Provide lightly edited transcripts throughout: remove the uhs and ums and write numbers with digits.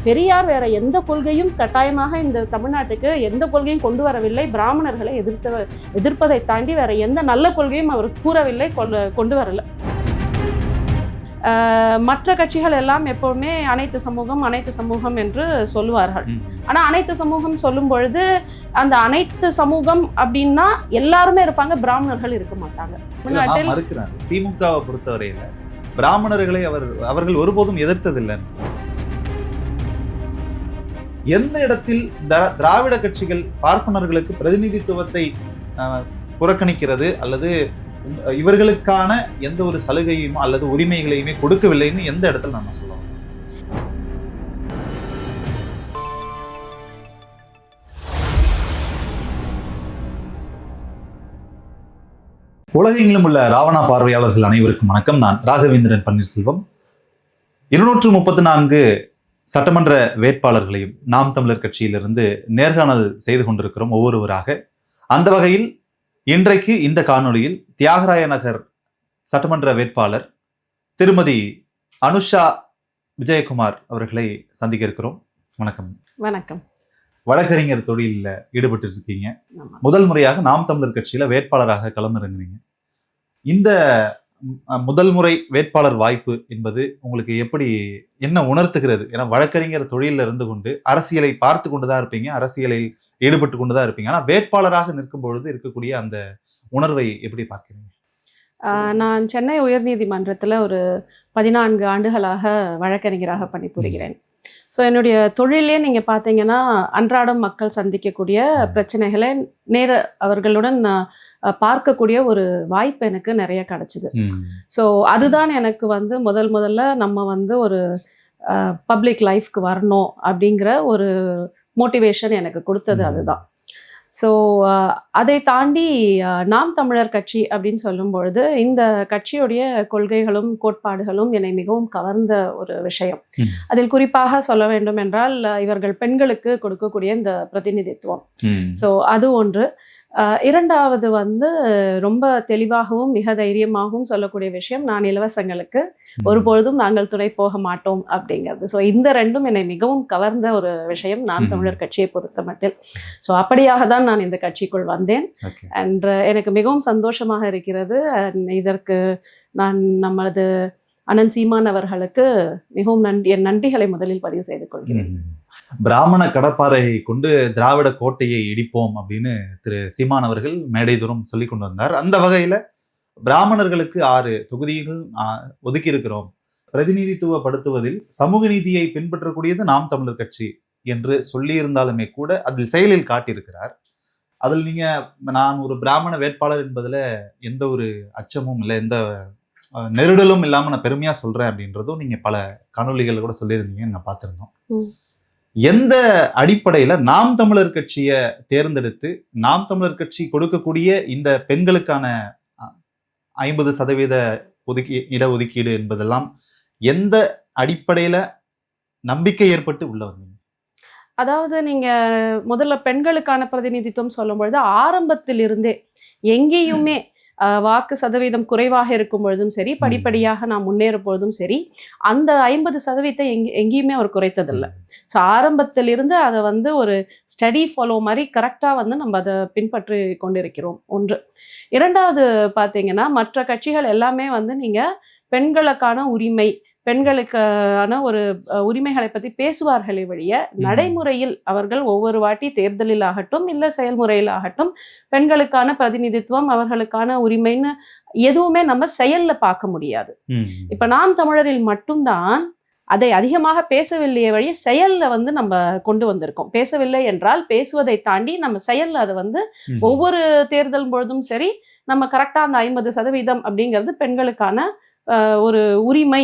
பெரியார் வேற எந்த கொள்கையும் கட்டாயமாக இந்த தமிழ்நாட்டுக்கு எந்த கொள்கையும் கொண்டு வரவில்லை. பிராமணர்களை எதிர்ப்பதை தாண்டி வேற எந்த நல்ல கொள்கையும் அவர் கூறவில்லை, கொண்டு வரல. மற்ற கட்சிகள் எல்லாம் எப்பவுமே அனைத்து சமூகம் என்று சொல்லுவார்கள். ஆனா அனைத்து சமூகம் சொல்லும் பொழுது அந்த அனைத்து சமூகம் அப்படின்னா எல்லாருமே இருப்பாங்க, பிராமணர்கள் இருக்க மாட்டாங்க. திமுகவை பொறுத்தவரையில பிராமணர்களை அவர்கள் ஒருபோதும் எதிர்த்ததில்லை. எந்த இடத்தில் திராவிட கட்சிகள் பார்ப்பனர்களுக்கு பிரதிநிதித்துவத்தை புறக்கணிக்கிறது அல்லது இவர்களுக்கான எந்த ஒரு சலுகையும் அல்லது உரிமைகளையுமே கொடுக்கவில்லைன்னு எந்த இடத்துல நம்ம சொல்லுவோம்? உலகெங்கிலும் உள்ள ராவணா பார்வையாளர்கள் அனைவருக்கும் வணக்கம். நான் ராகவேந்திரன் பன்னீர்செல்வம். 234 சட்டமன்ற வேட்பாளர்களையும் நாம் தமிழர் கட்சியிலிருந்து நேர்காணல் செய்து கொண்டிருக்கிறோம் ஒவ்வொருவராக. அந்த வகையில் இன்றைக்கு இந்த காணொளியில் தியாகராய நகர் சட்டமன்ற வேட்பாளர் திருமதி அனுஷா விஜயகுமார் அவர்களை சந்திக்க இருக்கிறோம். வணக்கம். வணக்கம். வழக்கறிஞர் தொழிலில் ஈடுபட்டு இருக்கீங்க. முதல் முறையாக நாம் தமிழர் கட்சியில வேட்பாளராக களமிறங்குறீங்க. இந்த முதல் முறை வேட்பாளர் வாய்ப்பு என்பது உங்களுக்கு எப்படி என்ன உணர்த்துகிறது? ஏன்னா வழக்கறிஞர் தொழிலில் இருந்து கொண்டு அரசியலை பார்த்து கொண்டுதான் இருப்பீங்க, அரசியலில் ஈடுபட்டு கொண்டுதான் இருப்பீங்க. ஆனா வேட்பாளராக நிற்கும் பொழுது இருக்கக்கூடிய அந்த உணர்வை எப்படி பார்க்கிறீங்க? நான் சென்னை உயர்நீதிமன்றத்தில் ஒரு 14 ஆண்டுகளாக வழக்கறிஞராக பணிபுரிகிறேன். ஸோ என்னுடைய தொழிலே நீங்கள் பார்த்தீங்கன்னா அன்றாடம் மக்கள் சந்திக்கக்கூடிய பிரச்சனைகளை அவர்களுடன் பார்க்கக்கூடிய ஒரு வாய்ப்பு எனக்கு நிறைய கிடைச்சிது. ஸோ அதுதான் எனக்கு முதல்ல நம்ம ஒரு பப்ளிக் லைஃப்க்கு வரணும் அப்படிங்கிற ஒரு மோட்டிவேஷன் எனக்கு கொடுத்தது அதுதான். ஸோ அதை தாண்டி நாம் தமிழர் கட்சி அப்படின்னு சொல்லும் பொழுது இந்த கட்சியுடைய கொள்கைகளும் கோட்பாடுகளும் என்னை மிகவும் கவர்ந்த ஒரு விஷயம். அதில் குறிப்பாக சொல்ல வேண்டும் என்றால் இவர்கள் பெண்களுக்கு கொடுக்கக்கூடிய இந்த பிரதிநிதித்துவம். ஸோ அது ஒன்று. இரண்டாவது ரொம்ப தெளிவாகவும் மிக தைரியமாகவும் சொல்லக்கூடிய விஷயம், நான் இலவசங்களுக்கு ஒருபொழுதும் நாங்கள் துணை போக மாட்டோம் அப்படிங்கிறது. ஸோ இந்த ரெண்டும் என்னை மிகவும் கவர்ந்த ஒரு விஷயம் நாம் தமிழர் கட்சியை பொறுத்த மட்டில். ஸோ அப்படியாக தான் நான் இந்த கட்சிக்குள் வந்தேன். அண்ட் எனக்கு மிகவும் சந்தோஷமாக இருக்கிறது. இதற்கு நான் நமது அண்ணன் சீமான் அவர்களுக்கு மிகவும் என் நன்றிகளை முதலில் பதிவு செய்து கொள்கிறேன். பிராமண கடப்பாறையை கொண்டு திராவிட கோட்டையை இடிப்போம் அப்படின்னு திரு சீமான் அவர்கள் மேடை தூரம் சொல்லி கொண்டு வந்தார். அந்த வகையில பிராமணர்களுக்கு 6 தொகுதிகள் ஒதுக்கி இருக்கிறோம், பிரதிநிதித்துவப்படுத்துவதில் சமூக நீதியை பின்பற்றக்கூடியது நாம் தமிழர் கட்சி என்று சொல்லி இருந்தாலுமே கூட அதில் செயலில் காட்டியிருக்கிறார். அதில் நீங்க நான் ஒரு பிராமண வேட்பாளர் என்பதுல எந்த ஒரு அச்சமும் இல்லை, எந்த நெருடலும் இல்லாம நான் பெருமையா சொல்றேன் அப்படின்றதும் நீங்க பல காணொலிகள் கூட சொல்லியிருந்தீங்க, நான் பார்த்திருந்தோம். எந்த அடிப்படையில நாம் தமிழர் கட்சியை தேர்ந்தெடுத்து நாம் தமிழர் கட்சி கொடுக்கக்கூடிய இந்த பெண்களுக்கான 50% இடஒதுக்கீடு என்பதெல்லாம் எந்த அடிப்படையில நம்பிக்கை ஏற்பட்டு உள்ள வந்தீங்க? அதாவது நீங்க முதல்ல பெண்களுக்கான பிரதிநிதித்துவம் சொல்லும் பொழுது ஆரம்பத்திலிருந்தே எங்கேயுமே வாக்கு சதவீதம் குறைவாக இருக்கும் பொழுதும் சரி, படிப்படியாக நாம் முன்னேறும் பொழுதும் சரி, அந்த 50% எங்கேயுமே அவர் குறைத்ததில்லை. ஸோ ஆரம்பத்திலிருந்து அதை ஒரு ஸ்டடி ஃபாலோ மாதிரி கரெக்டாக நம்ம அதை பின்பற்றி கொண்டிருக்கிறோம். ஒன்று. இரண்டாவது பார்த்தீங்கன்னா மற்ற கட்சிகள் எல்லாமே நீங்கள் பெண்களுக்கான உரிமை, பெண்களுக்கான ஒரு உரிமைகளை பற்றி பேசுவார்களே வழிய நடைமுறையில் அவர்கள் ஒவ்வொரு வாட்டி தேர்தலில் ஆகட்டும் இல்லை செயல்முறையில் ஆகட்டும் பெண்களுக்கான பிரதிநிதித்துவம், அவர்களுக்கான உரிமைன்னு எதுவுமே நம்ம செயல்ல பார்க்க முடியாது. இப்ப நாம் தமிழரில் மட்டும்தான் அதை அதிகமாக பேசவில்லையே வழிய செயல்ல நம்ம கொண்டு வந்திருக்கோம். பேசவில்லை என்றால் பேசுவதை தாண்டி நம்ம செயல்ல அதை ஒவ்வொரு தேர்தல் பொழுதும் சரி நம்ம கரெக்டா அந்த 50% அப்படிங்கிறது பெண்களுக்கான ஒரு உரிமை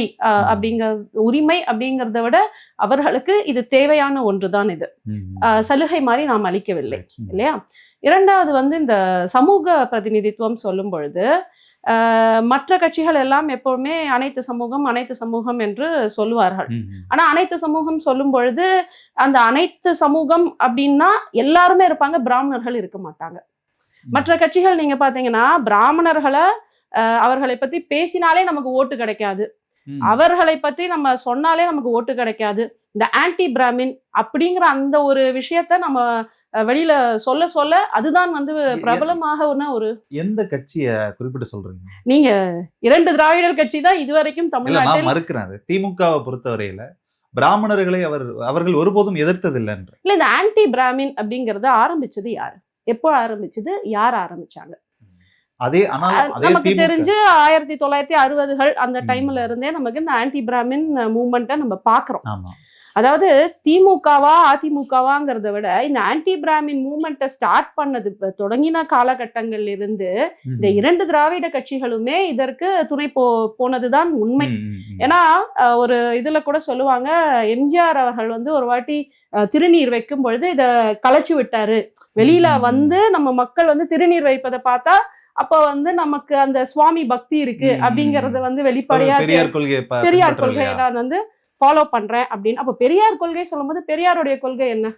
அப்படிங்கிறத விட அவர்களுக்கு இது தேவையான ஒன்றுதான். இது சலுகை மாதிரி நாம் அளிக்கவில்லை இல்லையா? இரண்டாவது இந்த சமூக பிரதிநிதித்துவம் சொல்லும் பொழுது மற்ற கட்சிகள் எல்லாம் எப்பவுமே அனைத்து சமூகம் என்று சொல்லுவார்கள். ஆனா அனைத்து சமூகம் சொல்லும் பொழுது அந்த அனைத்து சமூகம் அப்படின்னா எல்லாருமே இருப்பாங்க, பிராமணர்கள் இருக்க மாட்டாங்க. மற்ற கட்சிகள் நீங்க பாத்தீங்கன்னா பிராமணர்களை அவர்களை பத்தி பேசினாலே நமக்கு ஓட்டு கிடைக்காது, அவர்களை பத்தி நம்ம சொன்னாலே நமக்கு ஓட்டு கிடைக்காது. இந்த ஆன்டி பிராமின் அப்படிங்கிற அந்த ஒரு விஷயத்த நம்ம வெளியில சொல்ல சொல்ல அதுதான் வந்து பிரபலமாக ஒரு எந்த கட்சிய குறிப்பிட்டு சொல்றீங்க? நீங்க 2 திராவிடர் கட்சி தான் இதுவரைக்கும் தமிழ்நாட்டில் மறுக்கிறாரு. திமுகவை பொறுத்தவரையில பிராமணர்களை அவர்கள் ஒருபோதும் எதிர்த்ததில்லை. இல்ல, இந்த ஆன்டி பிராமின் அப்படிங்கறத ஆரம்பிச்சது யாரு, எப்போ ஆரம்பிச்சது, யார் ஆரம்பிச்சாங்க? நமக்கு தெரிஞ்சு 1960கள் அந்த டைம்ல இருந்தே நமக்கு இந்த ஆன்டி பிராமின் மூவ்மெண்ட்டை நம்ம பாக்குறோம். அதாவது திமுகவா அதிமுகவாங்கிறத விட இந்த ஆன்டி பிராமின் மூவ்மெண்ட்டை ஸ்டார்ட் பண்ணது தொடங்கின காலகட்டங்கள்ல இருந்து இந்த 2 திராவிட கட்சிகளுமே இதற்கு துணை போனதுதான் உண்மை. ஏன்னா ஒரு இதுல கூட சொல்லுவாங்க, எம்ஜிஆர் அவர்கள் வந்து ஒரு வாட்டி திருநீர் வைக்கும் பொழுது இத கலைச்சு விட்டாரு. வெளியில வந்து நம்ம மக்கள் வந்து திருநீர் வைப்பதை பார்த்தா அப்ப வந்து நமக்கு அந்த சுவாமி பக்தி இருக்கு அப்படிங்கறது வந்து வெளிப்படையா பெரியார் கொள்கையை நான் வந்து ஃபாலோ பண்றேன் அப்படின்னு. அப்ப பெரியார் கொள்கை சொல்லும் போது பெரியாருடைய கொள்கை என்ன?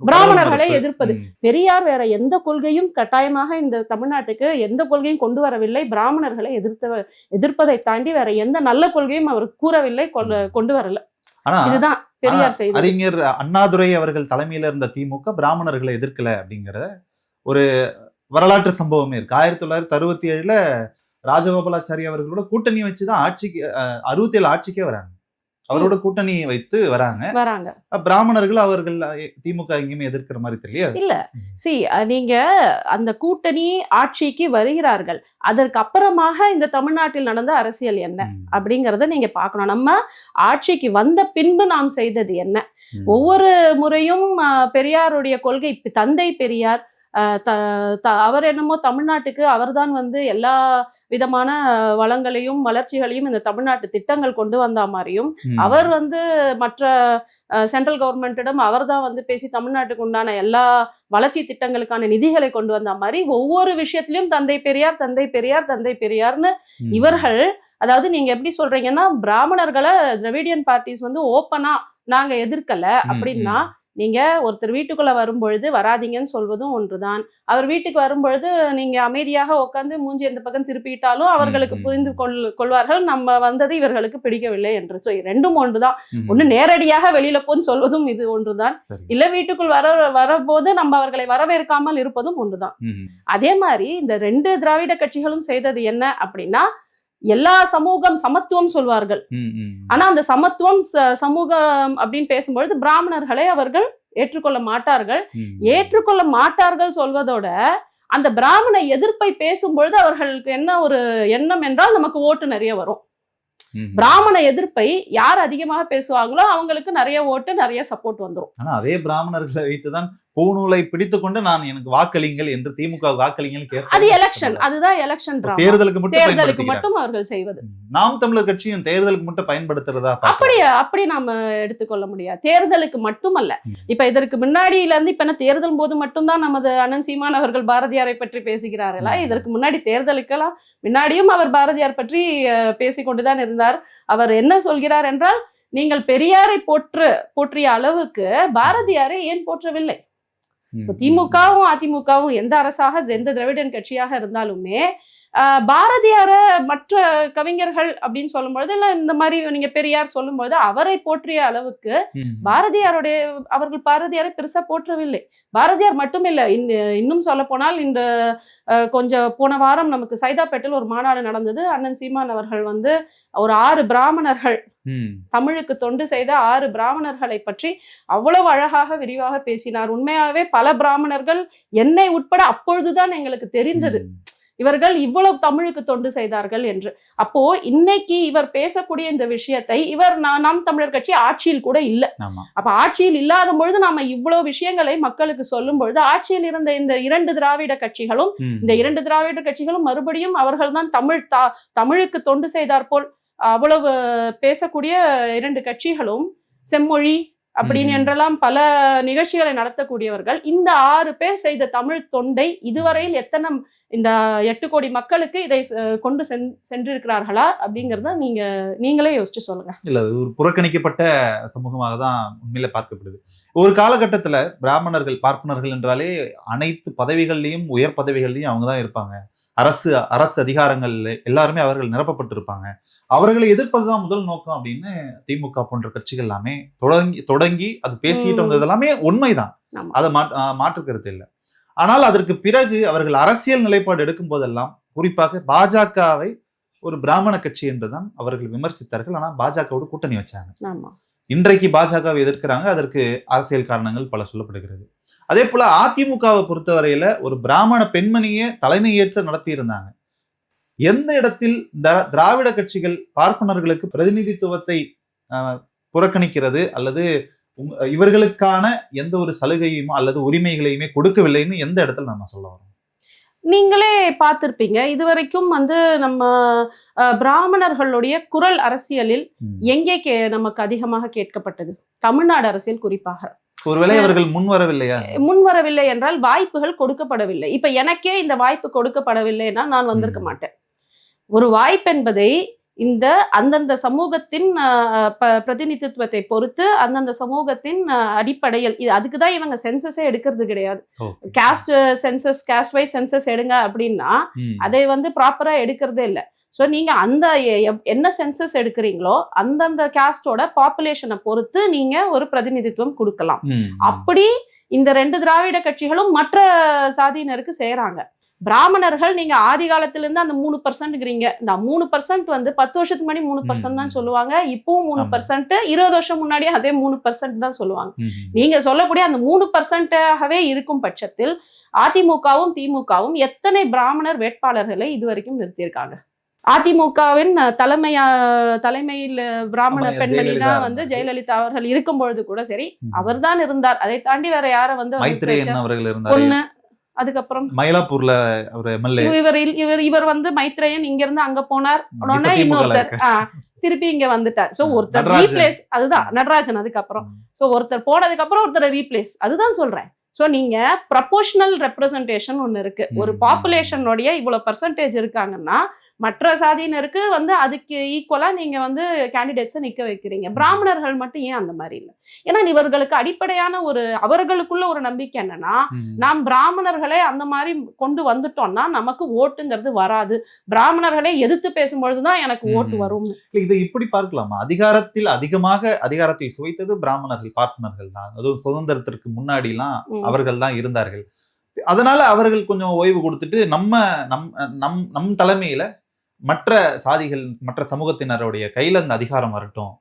பிராமணர்களை எதிர்ப்பது. பெரியார் வேற எந்த கொள்கையும் கட்டாயமாக இந்த தமிழ்நாட்டுக்கு எந்த கொள்கையும் கொண்டு வரவில்லை. பிராமணர்களை எதிர்ப்பதை தாண்டி வேற எந்த நல்ல கொள்கையும் அவர் கூறவில்லை, கொண்டு வரல. இதுதான் பெரியார் செய்தி. அறிஞர் அண்ணாதுரை அவர்கள் தலைமையில இருந்த திமுக பிராமணர்களை எதிர்க்கல அப்படிங்கிற ஒரு வரலாற்று சம்பவமே இருக்கு. 1967ல ராஜகோபாலாச்சாரி அவர்களோட கூட்டணி வச்சுதான் ஆட்சிக்கு 67 ஆட்சிக்கே வராங்க. அவரோட கூட்டணி வைத்து வராங்க. பிராமணர்கள் அவர்கள் திமுக எங்கேயுமே எதிர்க்கிற மாதிரி தெரியல. இல்ல, நீங்க அந்த கூட்டணி ஆட்சிக்கு வருகிறார்கள். அதற்கு அப்புறமாக இந்த தமிழ்நாட்டில் நடந்த அரசியல் என்ன அப்படிங்கறத நீங்க பார்க்கணும். நம்ம ஆட்சிக்கு வந்த பின்பு நாம் செய்தது என்ன? ஒவ்வொரு முறையும் பெரியாருடைய கொள்கை, தந்தை பெரியார் அவர் என்னமோ தமிழ்நாட்டுக்கு அவர்தான் வந்து எல்லா விதமான வளங்களையும் வளர்ச்சிகளையும் இந்த தமிழ்நாட்டு திட்டங்கள் கொண்டு வந்த மாதிரியும், அவர் வந்து மற்ற சென்ட்ரல் கவர்மெண்டிடம் அவர் தான் வந்து பேசி தமிழ்நாட்டுக்கு உண்டான எல்லா வளர்ச்சி திட்டங்களுக்கான நிதிகளை கொண்டு வந்த மாதிரி ஒவ்வொரு விஷயத்திலும் தந்தை பெரியார் தந்தை பெரியார் தந்தை பெரியார்னு இவர்கள். அதாவது நீங்க எப்படி சொல்றீங்கன்னா, பிராமணர்களை திராவிடியன் பார்ட்டிஸ் வந்து ஓப்பனா நாங்க எதிர்க்கல அப்படின்னா, நீங்க ஒருத்தர் வீட்டுக்குள்ள வரும்பொழுது வராதிங்கன்னு சொல்வதும் ஒன்றுதான். அவர் வீட்டுக்கு வரும்பொழுது நீங்க அமைதியாக உட்காந்து மூஞ்சி எந்த பக்கம் திருப்பிட்டாலும் அவர்களுக்கு புரிந்து கொள்வார்கள் நம்ம வந்தது இவர்களுக்கு பிடிக்கவில்லை என்று. ரெண்டும் ஒன்றுதான். ஒண்ணு நேரடியாக வெளியில போன்னு சொல்வதும் இது ஒன்றுதான், இல்ல வீட்டுக்குள் வரபோது நம்ம அவர்களை வரவேற்காமல் இருப்பதும் ஒன்றுதான். அதே மாதிரி இந்த 2 திராவிட கட்சிகளும் செய்தது என்ன அப்படின்னா, எல்லா சமூகம் சமத்துவம் சொல்வார்கள். ஆனா அந்த சமத்துவம் சமூகம் அப்படின்னு பேசும்பொழுது பிராமணர்களை அவர்கள் ஏற்றுக்கொள்ள மாட்டார்கள் சொல்வதோட அந்த பிராமண எதிர்ப்பை பேசும்பொழுது அவர்களுக்கு என்ன ஒரு எண்ணம் என்றால், நமக்கு ஓட்டு நிறைய வரும். பிராமண எதிர்ப்பை யார் அதிகமாக பேசுவாங்களோ அவங்களுக்கு நிறைய ஓட்டு, நிறைய சப்போர்ட் வந்துடும். ஆனா அதே பிராமணர்களை வைத்துதான் பூநூலை பிடித்துக் கொண்டு நான் எனக்கு வாக்களிங்கள் என்று திமுக வாக்களிங்கள் அது எலெக்ஷன். அதுதான் எலெக்ஷன். தேர்தலுக்கு மட்டும் அவர்கள் செய்வது. நாம் தமிழர் கட்சியும் தேர்தலுக்கு மட்டும் பயன்படுத்துறதா? அப்படி நாம எடுத்துக்கொள்ள முடியாது. தேர்தலுக்கு மட்டுமல்ல. இப்ப இதற்கு முன்னாடியில இருந்து இப்ப தேர்தல் போது மட்டும்தான் நமது அண்ணன் சீமான் அவர்கள் பாரதியாரை பற்றி பேசுகிறார்களா? இதற்கு முன்னாடி தேர்தலுக்கெல்லாம் முன்னாடியும் அவர் பாரதியார் பற்றி பேசிக்கொண்டுதான் இருந்தார். அவர் என்ன சொல்கிறார் என்றால், நீங்கள் பெரியாரை போற்றிய அளவுக்கு பாரதியாரை ஏன் போற்றவில்லை? திமுகவும் அதிமுகவும் எந்த அரசாக எந்த திராவிடன் கட்சியாக இருந்தாலுமே பாரதியார மற்ற கவிஞர்கள் அப்படின்னு சொல்லும்பொழுது, இல்ல இந்த மாதிரி நீங்க பெரியார் சொல்லும்போது அவரை போற்றிய அளவுக்கு அவர்கள் பாரதியாரை பெருசா போற்றவில்லை. பாரதியார் மட்டும் இல்லை, இன்னும் சொல்ல போனால் இந்த கொஞ்சம் போன வாரம் நமக்கு சைதாப்பேட்டில் ஒரு மாநாடு நடந்தது. அண்ணன் சீமான் அவர்கள் வந்து ஒரு 6 பிராமணர்கள், தமிழுக்கு தொண்டு செய்த 6 பிராமணர்களை பற்றி அவ்வளவு அழகாக விரிவாக பேசினார். உண்மையாகவே பல பிராமணர்கள், என்னை உட்பட அப்பொழுதுதான் எங்களுக்கு தெரிந்தது இவர்கள் இவ்வளவு தமிழுக்கு தொண்டு செய்தார்கள் என்று. அப்போ இன்னைக்கு இவர் பேசக்கூடிய இந்த விஷயத்தை நாம் தமிழர் கட்சி ஆட்சியில் கூட இல்லை. அப்ப ஆட்சியில் இல்லாத பொழுது நாம இவ்வளவு விஷயங்களை மக்களுக்கு சொல்லும் பொழுது, ஆட்சியில் இருந்த இந்த 2 திராவிட கட்சிகளும் மறுபடியும் அவர்கள் தான் தமிழுக்கு தொண்டு செய்தார் போல் அவ்வளவு பேசக்கூடிய 2 கட்சிகளும், செம்மொழி அப்படின்னு என்றெல்லாம் பல நிகழ்ச்சிகளை நடத்தக்கூடியவர்கள், இந்த 6 பேர் செய்த தமிழ் தொண்டை இதுவரையில் எத்தனை இந்த 8 கோடி மக்களுக்கு இதை கொண்டு சென்றிருக்கிறார்களா அப்படிங்கறத நீங்களே யோசிச்சு சொல்லுங்க. இல்ல, அது ஒரு புறக்கணிக்கப்பட்ட சமூகமாக தான் உண்மையில பார்க்கப்படுது. ஒரு காலகட்டத்துல பிராமணர்கள், பார்ப்பனர்கள் என்றாலே அனைத்து பதவிகள்லயும் உயர் பதவிகள்லயும் அவங்கதான் இருப்பாங்க. அரசு அதிகாரங்கள் எல்லாருமே அவர்கள் நிரப்பப்பட்டிருப்பாங்க. அவர்களை எதிர்ப்பதுதான் முதல் நோக்கம் அப்படின்னு திமுக போன்ற கட்சிகள் எல்லாமே தொடங்கி அது பேசிட்டு வந்தது எல்லாமே உண்மைதான். அதை மாற்று கருத்து இல்லை. ஆனால் அதற்கு பிறகு அவர்கள் அரசியல் நிலைப்பாடு எடுக்கும் போதெல்லாம் குறிப்பாக பாஜகவை ஒரு பிராமண கட்சி என்றுதான் அவர்கள் விமர்சித்தார்கள். ஆனால் பாஜகவோடு கூட்டணி வச்சாங்க. இன்றைக்கு பாஜகவை எதிர்க்கிறாங்க. அதற்கு அரசியல் காரணங்கள் பல சொல்லப்படுகிறது. அதே போல அதிமுகவை பொறுத்தவரையில ஒரு பிராமண பெண்மணியே தலைமையேற்று நடத்தி இருந்தாங்க. எந்த இடத்தில் திராவிட கட்சிகள் பார்ப்பனர்களுக்கு பிரதிநிதித்துவத்தை புறக்கணிக்கிறது அல்லது இவர்களுக்கான எந்த ஒரு சலுகையுமோ அல்லது உரிமைகளையுமே கொடுக்கவில்லைன்னு எந்த இடத்துல நம்ம சொல்ல வரோம்? நீங்களே பார்த்திருப்பீங்க, இதுவரைக்கும் வந்து நம்ம பிராமணர்களுடைய குரல் அரசியலில் எங்கே நமக்கு அதிகமாக கேட்கப்பட்டது? தமிழ்நாடு அரசியல் குறிப்பாக. ஒருவேளை அவர்கள் முன்வரவில்லை என்றால் வாய்ப்புகள் கொடுக்கப்படவில்லை. இப்ப எனக்கே இந்த வாய்ப்பு கொடுக்கப்படவில்லைன்னா நான் வந்திருக்க மாட்டேன். ஒரு வாய்ப்பு என்பதை இந்த அந்தந்த சமூகத்தின் பிரதிநிதித்துவத்தை பொறுத்து அந்தந்த சமூகத்தின் அடிப்படையில் அதுக்குதான் இவங்க சென்சஸே எடுக்கிறது கிடையாது. Caste census, caste wise census எடுங்க அப்படின்னா அதை வந்து ப்ராப்பரா எடுக்கிறதே இல்லை. ஸோ நீங்க அந்த என்ன சென்சஸ் எடுக்கிறீங்களோ அந்தந்த காஸ்டோட பாப்புலேஷனை பொறுத்து நீங்க ஒரு பிரதிநிதித்துவம் கொடுக்கலாம். அப்படி இந்த 2 திராவிட கட்சிகளும் மற்ற சாதியினருக்கு செய்யறாங்க. பிராமணர்கள் நீங்க ஆதி காலத்திலிருந்து அந்த 3%ங்கிறீங்க. இந்த 3% வந்து 10 வருஷத்துக்கு முன்னாடி 3% தான் சொல்லுவாங்க. இப்பவும் 3%, 20 வருஷம் முன்னாடியே அதே 3% தான் சொல்லுவாங்க. நீங்க சொல்லக்கூடிய அந்த 3%ஆகவே இருக்கும் பட்சத்தில் அதிமுகவும் திமுகவும் எத்தனை பிராமணர் வேட்பாளர்களை இதுவரைக்கும் நிறுத்தியிருக்காங்க? அதிமுகவின் தலைமையில் பிராமண பெண்மணி தான் வந்து ஜெயலலிதா அவர்கள் இருக்கும் பொழுது கூட சரி, அவர் தான் இருந்தார். அதை தாண்டி வேற யார வந்து ஒண்ணு. அதுக்கப்புறம் மயிலாப்பூர்ல இவர் வந்து மைத்ரேயன் இங்க இருந்து அங்க போனார். இன்னொருத்தர் திருப்பி இங்க வந்துட்டார். சோ ஒருத்தர் ரீப்ளேஸ், அதுதான் நடராஜன். அதுக்கப்புறம் சோ ஒருத்தர் போனதுக்கு அப்புறம் ஒருத்தர் ரீப்ளேஸ், அதுதான் சொல்றேன். ஸோ நீங்க ப்ரொபோஷனல் ரெப்ரசன்டேஷன் ஒன்று இருக்கு. ஒரு பாப்புலேஷனுடைய இவ்வளவு பர்சன்டேஜ் இருக்காங்கன்னா மற்ற சாதியினருக்கு வந்து அதுக்கு ஈக்குவலா நீங்க வந்து கேண்டிடேட்ஸை நிக்க வைக்கிறீங்க. பிராமணர்கள் மட்டும் ஏன் அந்த மாதிரி இல்லை? ஏன்னா இவர்களுக்கு அடிப்படையான அவர்களுக்குள்ள ஒரு நம்பிக்கை என்னன்னா, நாம் பிராமணர்களை அந்த மாதிரி கொண்டு வந்துட்டோம்னா நமக்கு ஓட்டுங்கிறது வராது, பிராமணர்களை எதிர்த்து பேசும்பொழுதுதான் எனக்கு ஓட்டு வரும். இதை இப்படி பார்க்கலாமா? அதிகாரத்தில் அதிகமாக அதிகாரத்தை சுவைத்தது பிராமணர்கள், பார்ப்பனர்கள் தான். அதுவும் சுதந்திரத்திற்கு முன்னாடி எல்லாம் அவர்கள் தான் இருந்தார்கள். அதனால அவர்கள் கொஞ்சம் ஓய்வு கொடுத்துட்டு நம் தலைமையில மற்ற சாதிகள், மற்ற சமூகத்தினருடைய கையில அந்த அதிகாரம் வரட்டும்,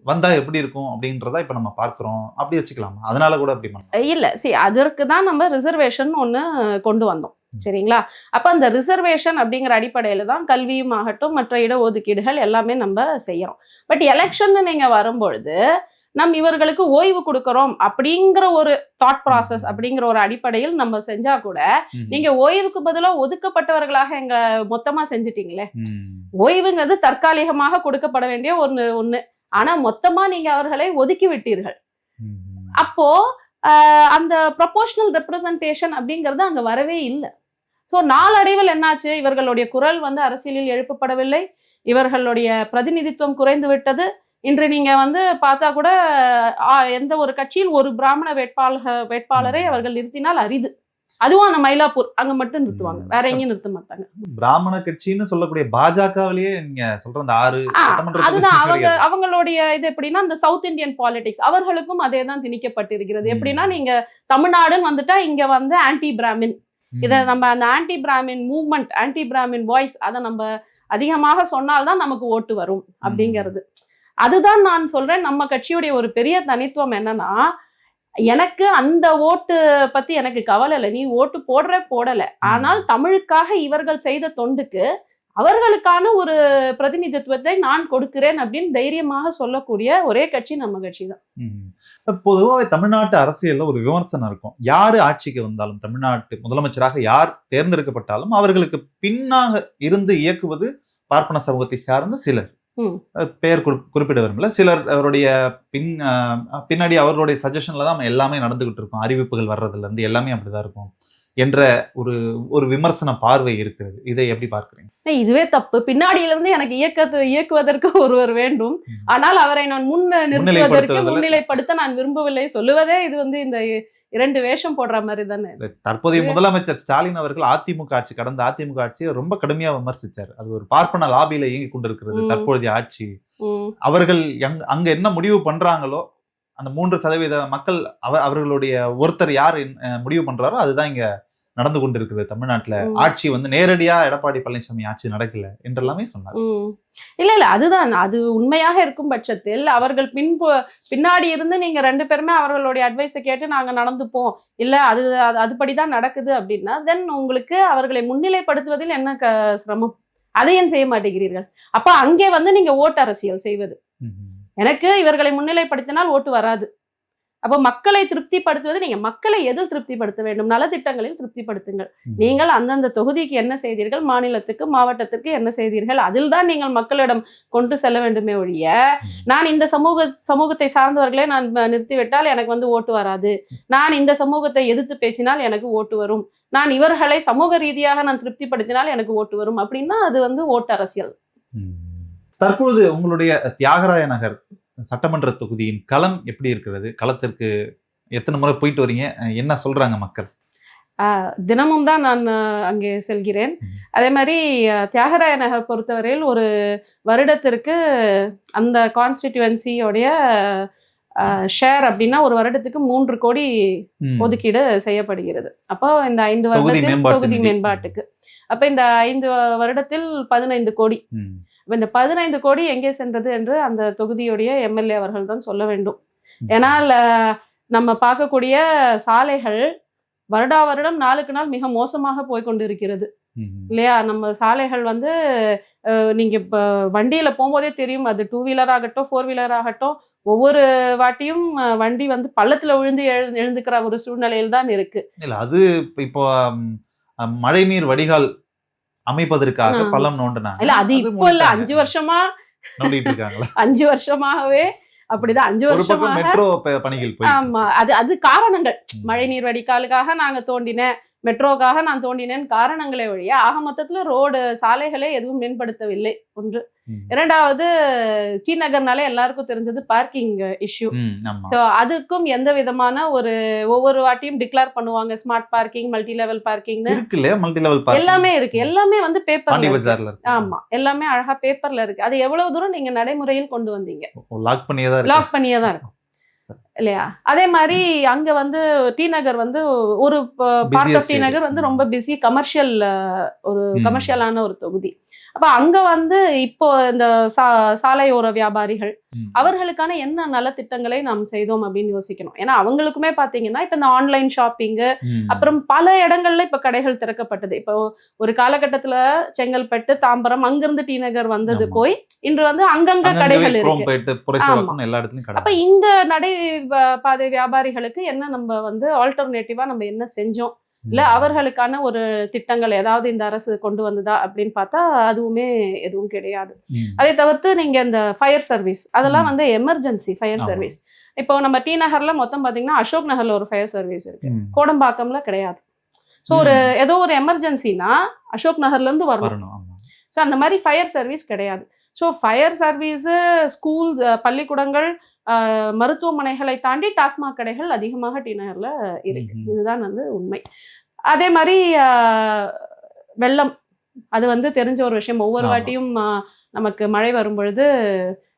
வந்தா எப்படி இருக்கும் அப்படின்றதா இப்ப நம்ம பார்க்கிறோம். அப்படி வச்சுக்கலாமா? அதனால கூட அப்படி இல்ல, அதற்கு தான் நம்ம ரிசர்வேஷன் ஒண்ணு கொண்டு வந்தோம். சரிங்களா? அப்ப அந்த ரிசர்வேஷன் அப்படிங்கிற அடிப்படையில தான் கல்வியும் ஆகட்டும் மற்ற இடஒதுக்கீடுகள் எல்லாமே நம்ம செய்யறோம். பட் எலெக்ஷன் நீங்க வரும்பொழுது இவர்களுக்கு ஓய்வு கொடுக்கறோம் அப்படிங்கிற ஒரு தாட் ப்ராசஸ் அப்படிங்கிற ஒரு அடிப்படையில் நம்ம செஞ்சா கூட நீங்க ஓய்வுக்கு பதிலா ஒதுக்கப்பட்டவர்களாக எங்க மொத்தமா செஞ்சிட்டீங்களே. ஓய்வுங்கிறது தற்காலிகமாக கொடுக்கப்பட வேண்டிய ஒண்ணு. ஆனா மொத்தமா நீங்க அவர்களை ஒதுக்கி விட்டீர்கள். அப்போ அந்த ப்ரொபோஷனல் ரெப்ரசன்டேஷன் அப்படிங்கிறது அங்க வரவே இல்லை. ஸோ நாளடைவில் என்னாச்சு? இவர்களுடைய குரல் வந்து அரசியலில் எழுப்பப்படவில்லை, இவர்களுடைய பிரதிநிதித்துவம் குறைந்து விட்டது. இன்று நீங்க வந்து பார்த்தா கூட எந்த ஒரு கட்சியில் ஒரு பிராமண வேட்பாளரை அவர்கள் நிறுத்தினால் அரிது. அதுவும் அந்த மயிலாப்பூர் அங்க மட்டும் நிறுத்துவாங்க, வேற எங்கேயும் நிறுத்த மாட்டாங்க. பிராமண கட்சின்னு சொல்லக்கூடிய பாஜகவிலேயே நீங்க சொல்ற அந்த 6 அதுதான் அவங்களுடைய இது. எப்படின்னா இந்த சவுத் இந்தியன் பாலிடிக்ஸ் அவர்களுக்கும் அதே தான் திணிக்கப்பட்டிருக்கிறது. எப்படின்னா நீங்க தமிழ்நாடுன்னு வந்துட்டா இங்க வந்து ஆன்டி பிராமின், இதை நம்ம அந்த anti Brahmin movement, anti Brahmin voice அதை நம்ம அதிகமாக சொன்னால்தான் நமக்கு ஓட்டு வரும் அப்படிங்கிறது. அதுதான் நான் சொல்றேன், நம்ம கட்சியுடைய ஒரு பெரிய தனித்துவம் என்னன்னா, எனக்கு அந்த ஓட்டு பத்தி எனக்கு கவலை இல்லை, நீ ஓட்டு போடல, ஆனால் தமிழுக்காக இவர்கள் செய்த தொண்டுக்கு அவர்களுக்கான ஒரு பிரதிநிதித்துவத்தை நான் கொடுக்கிறேன் அப்படின்னு தைரியமாக சொல்லக்கூடிய ஒரே கட்சி நம்ம கட்சி தான். பொதுவாக தமிழ்நாட்டு அரசியல்ல ஒரு விமர்சனம் இருக்கும். யாரு ஆட்சிக்கு வந்தாலும், தமிழ்நாட்டு முதலமைச்சராக யார் தேர்ந்தெடுக்கப்பட்டாலும் அவர்களுக்கு பின்னாக இருந்து இயக்குவது பார்ப்பன சமூகத்தை சார்ந்த சிலர். பெயர் குறிப்பிட விரும்பல. சிலர் அவருடைய பின்னாடி அவர்களுடைய சஜஷன்ல தான் எல்லாமே நடந்துகிட்டு இருக்கும். அறிவிப்புகள் வர்றதுல இருந்து எல்லாமே அப்படிதான் இருக்கும் என்ற ஒரு விமர்சன பார்வை இருக்கிறது. இதை எப்படி பார்க்கிறீங்க? இதுவே தப்பு. பின்னாடியில இருந்து எனக்கு இயக்குவதற்கு ஒருவர் வேண்டும், ஆனால் அவரை நான் முன்னிலைப்படுத்த நான் விரும்பவில்லை சொல்லுவதே. இது வந்து இந்த 2 வேஷம் போடுற மாதிரி தானே. தற்போதைய முதலமைச்சர் ஸ்டாலின் அவர்கள் அதிமுக ஆட்சி, கடந்த அதிமுக ஆட்சியை ரொம்ப கடுமையா விமர்சிச்சார். அது ஒரு பார்ப்பன லாபியில இயங்கி கொண்டிருக்கிறது தற்போதைய ஆட்சி. அவர்கள் அங்க என்ன முடிவு பண்றாங்களோ அந்த 3% மக்கள் அவர்களுடைய ஒருத்தர் யார் முடிவு பண்றாரோ அதுதான் இங்க நடந்து கொண்டிருக்குது. தமிழ்நாட்டுல ஆட்சி வந்து நேரடியா எடப்பாடி பழனிசாமி ஆட்சி நடக்கல என்றெல்லாமே சொன்னார். இல்ல அதுதான், அது உண்மையாக இருக்கும் பட்சத்தில் அவர்கள் பின்னாடி இருந்து நீங்க 2 பேருமே அவர்களுடைய அட்வைஸை கேட்டு நாங்க நடந்துப்போம், இல்ல அதுபடிதான் நடக்குது அப்படின்னா தென் உங்களுக்கு அவர்களை முன்னிலைப்படுத்துவதில் என்ன சிரமம்? அதையும் செய்ய மாட்டேங்கிறீர்கள். அப்ப அங்கே வந்து நீங்க ஓட்டு அரசியல் செய்வது. எனக்கு இவர்களை முன்னிலைப்படுத்தினால் ஓட்டு வராது. அப்போ மக்களை திருப்திப்படுத்துவது, நீங்க மக்களை எதில் திருப்திப்படுத்த வேண்டும்? நலத்திட்டங்களில் திருப்திப்படுத்துங்கள். நீங்கள் அந்தந்த தொகுதிக்கு என்ன செய்தீர்கள், மாநிலத்துக்கு மாவட்டத்திற்கு என்ன செய்தீர்கள், அதில் தான் நீங்கள் மக்களிடம் கொண்டு செல்ல வேண்டுமே ஒழிய நான் இந்த சமூகத்தை சார்ந்தவர்களே நான் நிறுத்திவிட்டால் எனக்கு வந்து ஓட்டு வராது, நான் இந்த சமூகத்தை எதிர்த்து பேசினால் எனக்கு ஓட்டு வரும், நான் இவர்களை சமூக ரீதியாக நான் திருப்திப்படுத்தினால் எனக்கு ஓட்டு வரும் அப்படின்னா அது வந்து ஓட்டு அரசியல். தற்போது உங்களுடைய தியாகராய நகர் சட்டமன்ற தொகுதியின் களம் எப்படி இருக்கிறது? களத்திற்கு எத்தனை முறை போயிட்டு வரீங்க? என்ன சொல்றாங்க மக்கள்? தினமும் தான் நான் அங்கே செல்கிறேன். அதே மாதிரி தியாகராய நகர் பொறுத்தவரையில் ஒரு வருடத்திற்கு அந்த கான்ஸ்டிடியூவன்சியோடைய ஷேர் அப்படின்னா ஒரு வருடத்துக்கு 3 கோடி ஒதுக்கீடு செய்யப்படுகிறது. அப்போ இந்த 5 வருடத்தில் தொகுதி மேம்பாட்டுக்கு, அப்ப இந்த 5 வருடத்தில் 15 கோடி. இந்த 15 கோடி எங்கே சென்றது என்று அந்த தொகுதியுடைய எம்எல்ஏ அவர்கள் தான் சொல்ல வேண்டும். ஏன்னால் நம்ம பார்க்கக்கூடிய சாலைகள் வருடா வருடம் நாளுக்கு நாள் மிக மோசமாக போய்கொண்டு இருக்கிறது இல்லையா? நம்ம சாலைகள் வந்து நீங்க இப்ப வண்டியில போகும்போதே தெரியும், அது 2 வீலர் ஆகட்டும் 4 வீலர் ஆகட்டும், ஒவ்வொரு வாட்டியும் வண்டி வந்து பள்ளத்துல விழுந்து எழுந்துக்கிற ஒரு சூழ்நிலையில் தான் இருக்கு. இல்ல அது இப்போ மழைநீர் வடிகால் அமைப்பதற்காக பள்ளம் நோண்டினாங்க. இல்ல அது இப்போ இல்ல, 5 வருஷமா நோண்டிட்டு இருக்காங்களா? 5 வருஷமாகவே அப்படிதான். 5 வருஷமா மெட்ரோ பணிகள். ஆமா, அது காரணங்கள். மழைநீர் வடிகாலுக்காக நாங்க தோண்டினேன், மெட்ரோக்காக நான் தோண்டினேன் காரணங்களே ஒழிய ஆக மொத்தத்துல ரோடு சாலைகளே எதுவும் மேம்படுத்தவில்லை. ஒன்று. இரண்டாவது, டி நகர்னாலே எல்லாருக்கும் தெரிஞ்சது பார்க்கிங் இஷ்யூ. ஸோ அதுக்கும் எந்த விதமான ஒவ்வொரு வாட்டியும் டிக்ளேர் பண்ணுவாங்க smart parking, multi level parking எல்லாமே இருக்கு. எல்லாமே வந்து பேப்பர்ல. ஆமா, எல்லாமே அழகா பேப்பர்ல இருக்கு. அது எவ்வளவு தூரம் நீங்க நடைமுறையில் கொண்டு வந்தீங்க? லாக் பண்ணியே தான் இருக்கும் இல்லையா? அதே மாதிரி அங்க வந்து டி நகர் வந்து ஒரு பார்ட் ஆஃப் டி நகர் வந்து ரொம்ப பிஸி கமர்ஷியலான ஒரு தொகுதி. அப்ப அங்க வந்து இப்போ இந்த சாலையோர வியாபாரிகள் அவர்களுக்கான என்ன நலத்திட்டங்களை நாம் செய்தோம் அப்படின்னு யோசிக்கணும். ஏன்னா அவங்களுக்குமே பாத்தீங்கன்னா இப்ப இந்த ஆன்லைன் ஷாப்பிங்கு, அப்புறம் பல இடங்கள்ல இப்ப கடைகள் திறக்கப்பட்டது. இப்போ ஒரு காலகட்டத்துல செங்கல்பட்டு, தாம்பரம், அங்கிருந்து டி நகர் வந்தது போய் இன்று வந்து அங்கங்க கடைகள் இருக்கு. அப்ப இந்த நடை பாதை வியாபாரிகளுக்கு என்ன நம்ம வந்து ஆல்டர்னேட்டிவா நம்ம என்ன செஞ்சோம், இல்ல அவர்களுக்கான ஒரு திட்டங்கள் ஏதாவது இந்த அரசு கொண்டு வந்ததா அப்படின்னு பார்த்தா அதுவுமே எதுவும் கிடையாது. அதை தவிர்த்து நீங்க இந்த ஃபயர் சர்வீஸ் அதெல்லாம் வந்து எமர்ஜென்சி ஃபயர் சர்வீஸ். இப்போ நம்ம டி நகர்ல மொத்தம் பாத்தீங்கன்னா அசோக் நகர்ல ஒரு ஃபயர் சர்வீஸ் இருக்கு, கோடம்பாக்கம்ல கிடையாது. ஸோ ஏதோ ஒரு எமர்ஜென்சினா அசோக் நகர்ல இருந்து வரணும். ஸோ அந்த மாதிரி ஃபயர் சர்வீஸ் கிடையாது. ஸோ ஃபயர் சர்வீஸ், ஸ்கூல், பள்ளிக்கூடங்கள், மருத்துவமனைகளை தாண்டி டாஸ்மாக் கடைகள் அதிகமாக டி நகர்ல இருக்கு. இதுதான் வந்து உண்மை. அதே மாதிரி வெள்ளம், அது வந்து தெரிஞ்ச ஒரு விஷயம். ஒவ்வொரு வாட்டியும் நமக்கு மழை வரும் பொழுது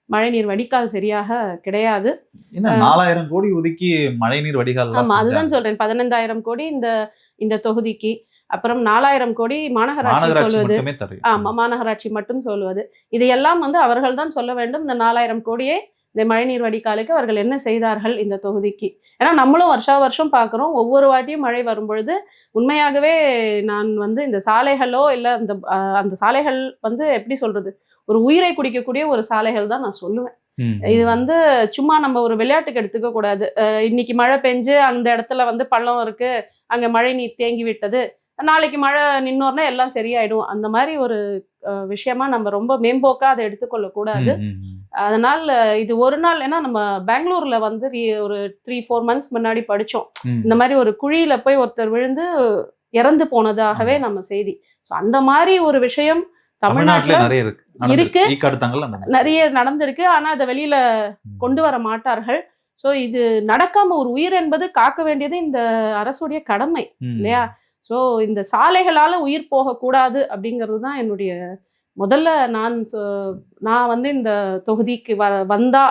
மழைநீர் வடிகால் சரியாக கிடையாது. 4000 கோடி ஒதுக்கி மழைநீர் வடிகால். ஆமா, அதுதான் சொல்றேன். 15,000 கோடி இந்த தொகுதிக்கு, அப்புறம் 4000 கோடி மாநகராட்சி சொல்வது. ஆமா, மாநகராட்சி மட்டும் சொல்வது. இதையெல்லாம் வந்து அவர்கள் தான் சொல்ல வேண்டும். இந்த 4000 கோடியே இந்த மழைநீர் வடிகாலுக்கு அவர்கள் என்ன செய்தார்கள் இந்த தொகுதிக்கு. ஏன்னா நம்மளும் வருஷம் பார்க்குறோம், ஒவ்வொரு வாட்டியும் மழை வரும் பொழுது உண்மையாகவே நான் வந்து இந்த சாலைகளோ இல்லை அந்த சாலைகள் வந்து எப்படி சொல்றது, ஒரு உயிரை குடிக்கக்கூடிய ஒரு சாலைகள் தான் நான் சொல்லுவேன். இது வந்து சும்மா நம்ம ஒரு விளையாட்டுக்கு எடுத்துக்க கூடாது. இன்னைக்கு மழை பெஞ்சு அந்த இடத்துல வந்து பள்ளம் இருக்கு, அங்க மழை நீர் தேங்கி விட்டது, நாளைக்கு மழை நின்னோர்னா எல்லாம் சரியாயிடும், அந்த மாதிரி ஒரு விஷயமா நம்ம ரொம்ப மேம்போக்கா அதை எடுத்துக்கொள்ள கூடாது. அதனால இது ஒரு நாள், ஏன்னா நம்ம பெங்களூர்ல வந்து ஒரு 3-4 மந்த்ஸ் முன்னாடி படிச்சோம், இந்த மாதிரி ஒரு குழியில போய் ஒருத்தர் விழுந்து இறந்து போனதாகவே நம்ம செய்தி. அந்த மாதிரி ஒரு விஷயம் தமிழ்நாட்டுல இருக்கு, நிறைய நடந்திருக்கு. ஆனா அதை வெளியில கொண்டு வர மாட்டார்கள். ஸோ இது நடக்காம ஒரு உயிர் என்பது காக்க வேண்டியது இந்த அரசுடைய கடமை இல்லையா? ஸோ இந்த சாலைகளால உயிர் போகக்கூடாது அப்படிங்கிறது தான் என்னுடைய முதல்ல நான் வந்து இந்த தொகுதிக்கு வந்தா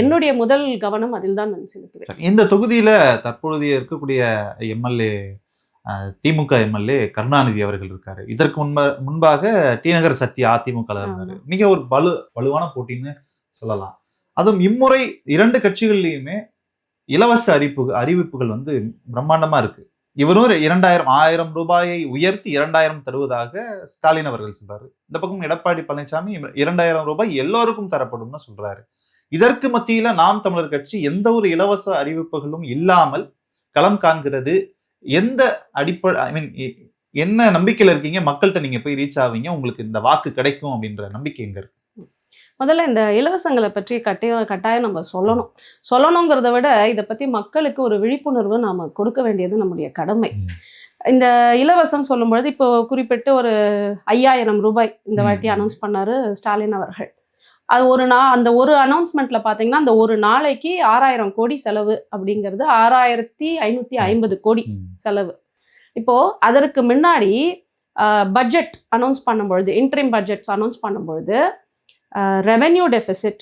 என்னுடைய முதல் கவனம் அதில் தான் நான் செலுத்துவேன். இந்த தொகுதியில தற்பொழுதைய இருக்கக்கூடிய எம்எல்ஏ திமுக எம்எல்ஏ கருணாநிதி அவர்கள் இருக்காரு. இதற்கு முன்பாக டி நகர் சத்யா அதிமுக இருந்தாரு. மிக ஒரு வலுவான போட்டின்னு சொல்லலாம். அதுவும் இம்முறை 2 கட்சிகள்லயுமே இலவச அறிவிப்புகள் வந்து பிரம்மாண்டமா இருக்கு. இவரும் 1000 ரூபாயை உயர்த்தி 2000 தருவதாக ஸ்டாலின் அவர்கள் சொல்றாரு. இந்த பக்கம் எடப்பாடி பழனிசாமி 2000 ரூபாய் எல்லோருக்கும் தரப்படும்னு சொல்றாரு. இதற்கு மத்தியில நாம் தமிழர் கட்சி எந்த ஒரு இலவச அறிவிப்புகளும் இல்லாமல் களம் காண்கிறது. எந்த என்ன நம்பிக்கையில இருக்கீங்க? மக்கள்கிட்ட நீங்க போய் ரீச் ஆவீங்க, உங்களுக்கு இந்த வாக்கு கிடைக்கும் அப்படின்ற நம்பிக்கை எங்க இருக்கு? முதல்ல இந்த இலவசங்களை பற்றி கட்டாயம் நம்ம சொல்லணுங்கிறத விட இதை பற்றி மக்களுக்கு ஒரு விழிப்புணர்வு நாம் கொடுக்க வேண்டியது நம்முடைய கடமை. இந்த இலவசம் சொல்லும்பொழுது இப்போ குறிப்பிட்டு ஒரு 5000 ரூபாய் இந்த வாட்டி அனௌன்ஸ் பண்ணாரு ஸ்டாலின் அவர்கள். அது அந்த ஒரு அனௌன்ஸ்மெண்ட்ல பார்த்தீங்கன்னா அந்த ஒரு நாளைக்கு 6000 கோடி செலவு அப்படிங்கிறது 6550 கோடி செலவு. இப்போ அதற்கு முன்னாடி பட்ஜெட் அனௌன்ஸ் பண்ணும்பொழுது, இன்ட்ரீம் பட்ஜெட்ஸ் அனௌன்ஸ் பண்ணும்பொழுது ரெவென்யூ டெபிசிட்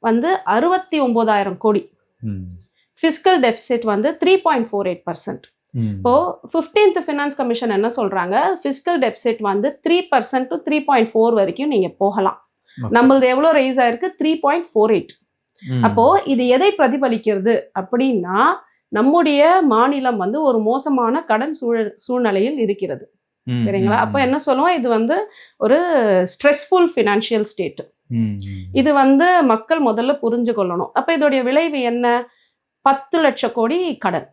வந்து 69,000 கோடி, ஃபிஸ்கல் டெபிசிட் வந்து 3.48%. இப்போ 15th ஃபினான்ஸ் கமிஷன் என்ன சொல்றாங்க, ஃபிஸ்கல் டெபிசிட் வந்து 3% to 3.4 வரைக்கும் நீங்க போகலாம். நம்மளது எவ்வளோ ரைஸ் ஆயிருக்கு? 3.48. அப்போ இது எதை பிரதிபலிக்கிறது அப்படின்னா, நம்முடைய மாநிலம் வந்து ஒரு மோசமான கடன் சூழ்நிலையில் இருக்கிறது. சரிங்களா? அப்போ என்ன சொல்லுவோம், இது வந்து ஒரு ஸ்ட்ரெஸ்ஃபுல் ஃபினான்ஷியல் ஸ்டேட். இது வந்து மக்கள் முதல்ல புரிஞ்சு கொள்ளணும். அப்போ இதோடைய விளைவு என்ன? 10 லட்சம் கோடி கடன்.